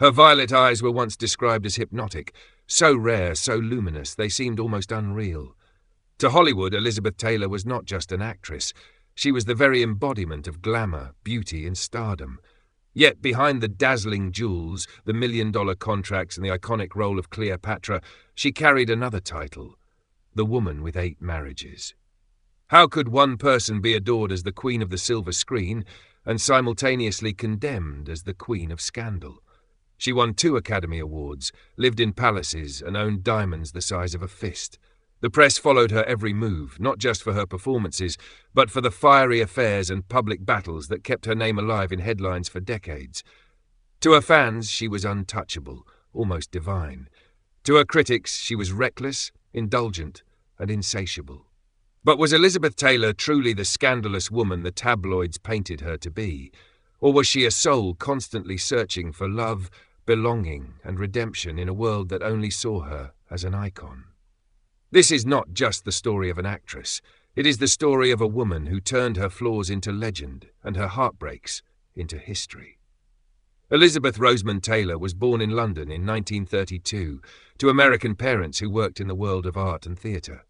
Her violet eyes were once described as hypnotic, so rare, so luminous, they seemed almost unreal. To Hollywood, Elizabeth Taylor was not just an actress. She was the very embodiment of glamour, beauty, and stardom. Yet behind the dazzling jewels, the million-dollar contracts, and the iconic role of Cleopatra, she carried another title: the woman with 8 marriages. How could one person be adored as the queen of the silver screen and simultaneously condemned as the queen of scandal? She won 2 Academy Awards, lived in palaces, and owned diamonds the size of a fist. The press followed her every move, not just for her performances, but for the fiery affairs and public battles that kept her name alive in headlines for decades. To her fans, she was untouchable, almost divine. To her critics, she was reckless, indulgent, and insatiable. But was Elizabeth Taylor truly the scandalous woman the tabloids painted her to be? Or was she a soul constantly searching for love, belonging, and redemption in a world that only saw her as an icon? This is not just the story of an actress. It is the story of a woman who turned her flaws into legend and her heartbreaks into history. Elizabeth Rosamond Taylor was born in London in 1932 to American parents who worked in the world of art and theatre.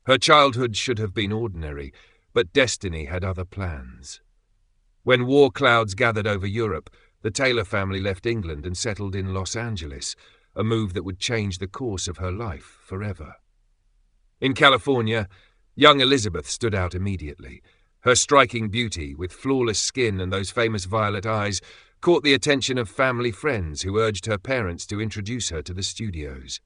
Her childhood should have been ordinary, but destiny had other plans. When war clouds gathered over Europe, the Taylor family left England and settled in Los Angeles, a move that would change the course of her life forever. In California, young Elizabeth stood out immediately. Her striking beauty, with flawless skin and those famous violet eyes, caught the attention of family friends who urged her parents to introduce her to the studios.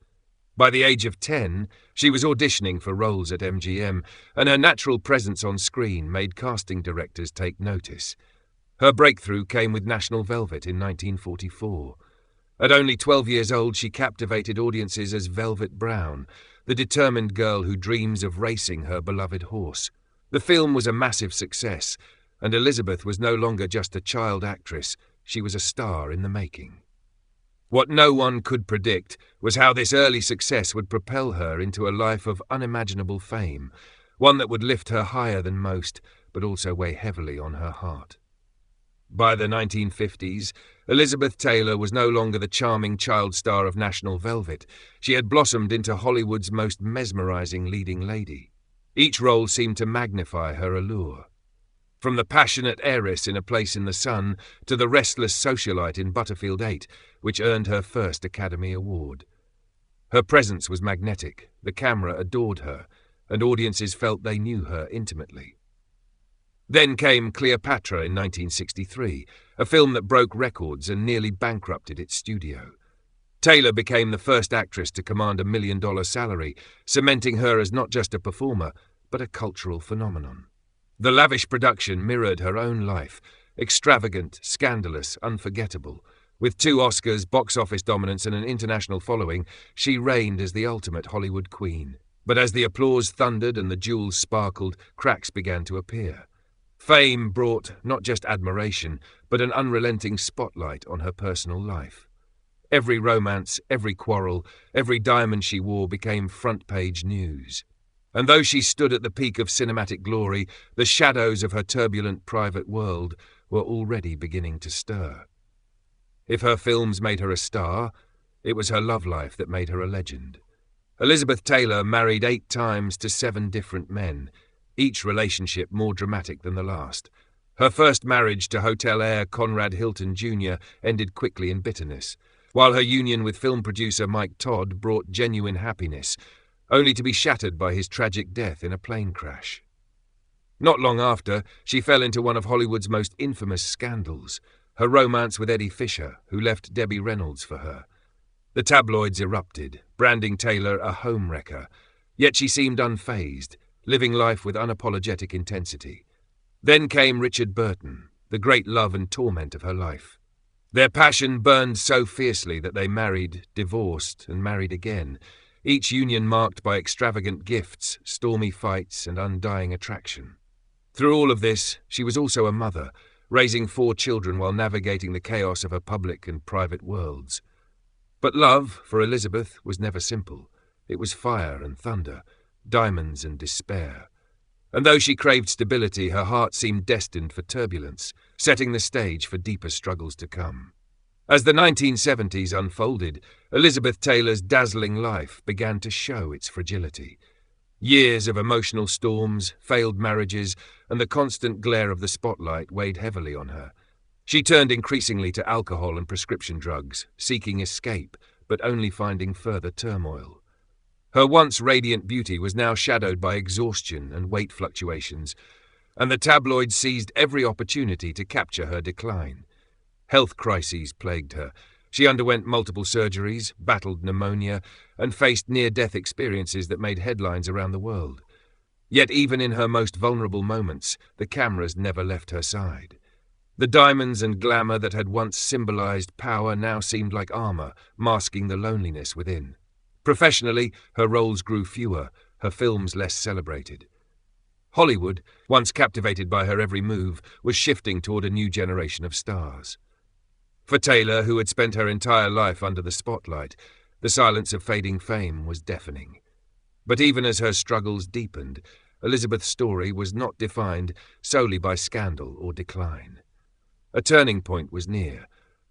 By the age of 10, she was auditioning for roles at MGM, and her natural presence on screen made casting directors take notice. Her breakthrough came with National Velvet in 1944. At only 12 years old, she captivated audiences as Velvet Brown, the determined girl who dreams of racing her beloved horse. The film was a massive success, and Elizabeth was no longer just a child actress, she was a star in the making. What no one could predict was how this early success would propel her into a life of unimaginable fame, one that would lift her higher than most, but also weigh heavily on her heart. By the 1950s, Elizabeth Taylor was no longer the charming child star of National Velvet. She had blossomed into Hollywood's most mesmerizing leading lady. Each role seemed to magnify her allure. From the passionate heiress in A Place in the Sun to the restless socialite in Butterfield 8, which earned her first Academy Award. Her presence was magnetic, the camera adored her, and audiences felt they knew her intimately. Then came Cleopatra in 1963, a film that broke records and nearly bankrupted its studio. Taylor became the first actress to command $1 million salary, cementing her as not just a performer, but a cultural phenomenon. The lavish production mirrored her own life, extravagant, scandalous, unforgettable. With 2 Oscars, box office dominance, and an international following, she reigned as the ultimate Hollywood queen. But as the applause thundered and the jewels sparkled, cracks began to appear. Fame brought not just admiration, but an unrelenting spotlight on her personal life. Every romance, every quarrel, every diamond she wore became front-page news. And though she stood at the peak of cinematic glory, the shadows of her turbulent private world were already beginning to stir. If her films made her a star, it was her love life that made her a legend. Elizabeth Taylor married 8 times to 7 different men, each relationship more dramatic than the last. Her first marriage to hotel heir Conrad Hilton Jr. ended quickly in bitterness, while her union with film producer Mike Todd brought genuine happiness, only to be shattered by his tragic death in a plane crash. Not long after, she fell into one of Hollywood's most infamous scandals, her romance with Eddie Fisher, who left Debbie Reynolds for her. The tabloids erupted, branding Taylor a homewrecker, yet she seemed unfazed, living life with unapologetic intensity. Then came Richard Burton, the great love and torment of her life. Their passion burned so fiercely that they married, divorced, and married again, each union marked by extravagant gifts, stormy fights, and undying attraction. Through all of this, she was also a mother, raising 4 children while navigating the chaos of her public and private worlds. But love, for Elizabeth, was never simple. It was fire and thunder, diamonds and despair. And though she craved stability, her heart seemed destined for turbulence, setting the stage for deeper struggles to come. As the 1970s unfolded, Elizabeth Taylor's dazzling life began to show its fragility. Years of emotional storms, failed marriages, and the constant glare of the spotlight weighed heavily on her. She turned increasingly to alcohol and prescription drugs, seeking escape, but only finding further turmoil. Her once radiant beauty was now shadowed by exhaustion and weight fluctuations, and the tabloids seized every opportunity to capture her decline. Health crises plagued her. She underwent multiple surgeries, battled pneumonia, and faced near-death experiences that made headlines around the world. Yet even in her most vulnerable moments, the cameras never left her side. The diamonds and glamour that had once symbolized power now seemed like armor, masking the loneliness within. Professionally, her roles grew fewer, her films less celebrated. Hollywood, once captivated by her every move, was shifting toward a new generation of stars. For Taylor, who had spent her entire life under the spotlight, the silence of fading fame was deafening. But even as her struggles deepened, Elizabeth's story was not defined solely by scandal or decline. A turning point was near,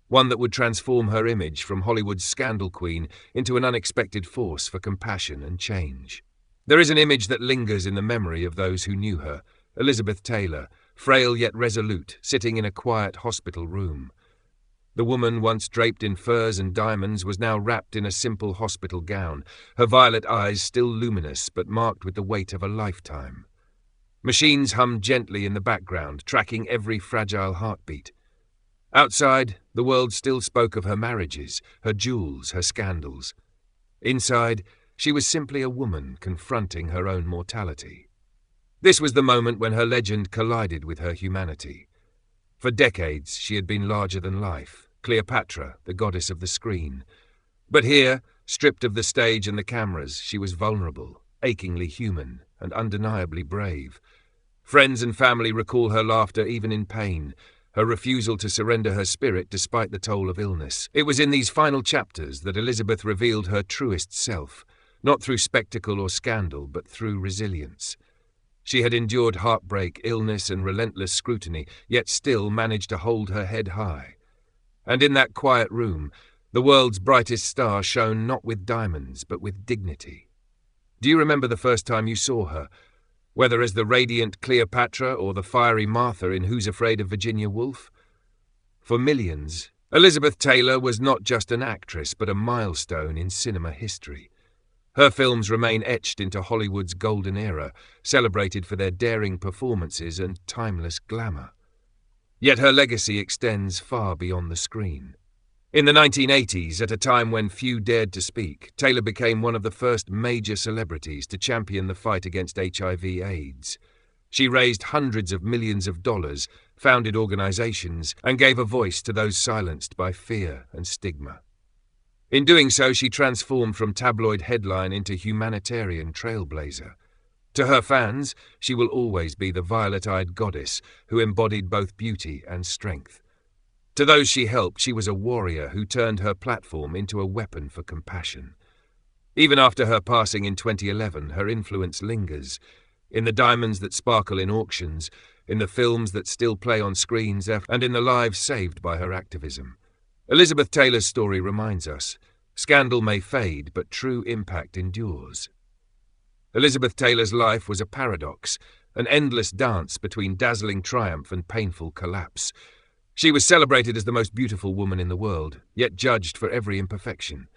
one that would transform her image from Hollywood's scandal queen into an unexpected force for compassion and change. There is an image that lingers in the memory of those who knew her, Elizabeth Taylor, frail yet resolute, sitting in a quiet hospital room. The woman, once draped in furs and diamonds, was now wrapped in a simple hospital gown, her violet eyes still luminous but marked with the weight of a lifetime. Machines hummed gently in the background, tracking every fragile heartbeat. Outside, the world still spoke of her marriages, her jewels, her scandals. Inside, she was simply a woman confronting her own mortality. This was the moment when her legend collided with her humanity. For decades, she had been larger than life, Cleopatra, the goddess of the screen. But here, stripped of the stage and the cameras, she was vulnerable, achingly human, and undeniably brave. Friends and family recall her laughter even in pain, her refusal to surrender her spirit despite the toll of illness. It was in these final chapters that Elizabeth revealed her truest self, not through spectacle or scandal, but through resilience. She had endured heartbreak, illness, and relentless scrutiny, yet still managed to hold her head high. And in that quiet room, the world's brightest star shone not with diamonds, but with dignity. Do you remember the first time you saw her, whether as the radiant Cleopatra or the fiery Martha in Who's Afraid of Virginia Woolf? For millions, Elizabeth Taylor was not just an actress, but a milestone in cinema history. Her films remain etched into Hollywood's golden era, celebrated for their daring performances and timeless glamour. Yet her legacy extends far beyond the screen. In the 1980s, at a time when few dared to speak, Taylor became one of the first major celebrities to champion the fight against HIV/AIDS. She raised hundreds of millions of dollars, founded organizations, and gave a voice to those silenced by fear and stigma. In doing so, she transformed from tabloid headline into humanitarian trailblazer. To her fans, she will always be the violet-eyed goddess who embodied both beauty and strength. To those she helped, she was a warrior who turned her platform into a weapon for compassion. Even after her passing in 2011, her influence lingers. In the diamonds that sparkle in auctions, in the films that still play on screens, and in the lives saved by her activism. Elizabeth Taylor's story reminds us, scandal may fade, but true impact endures. Elizabeth Taylor's life was a paradox, an endless dance between dazzling triumph and painful collapse. She was celebrated as the most beautiful woman in the world, yet judged for every imperfection.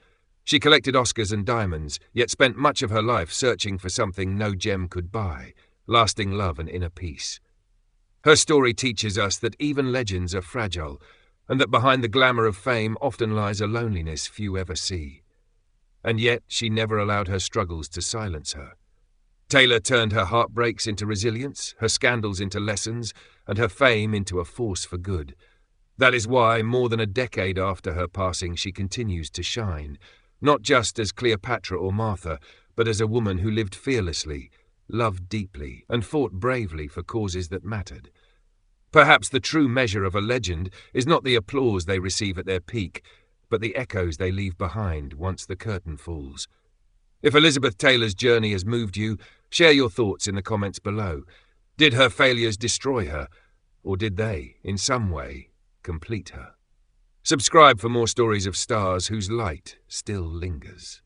She collected Oscars and diamonds, yet spent much of her life searching for something no gem could buy, lasting love and inner peace. Her story teaches us that even legends are fragile, and that behind the glamour of fame often lies a loneliness few ever see. And yet she never allowed her struggles to silence her. Taylor turned her heartbreaks into resilience, her scandals into lessons, and her fame into a force for good. That is why, more than a decade after her passing, she continues to shine, not just as Cleopatra or Martha, but as a woman who lived fearlessly, loved deeply, and fought bravely for causes that mattered. Perhaps the true measure of a legend is not the applause they receive at their peak, but the echoes they leave behind once the curtain falls. If Elizabeth Taylor's journey has moved you, share your thoughts in the comments below. Did her failures destroy her, or did they, in some way, complete her? Subscribe for more stories of stars whose light still lingers.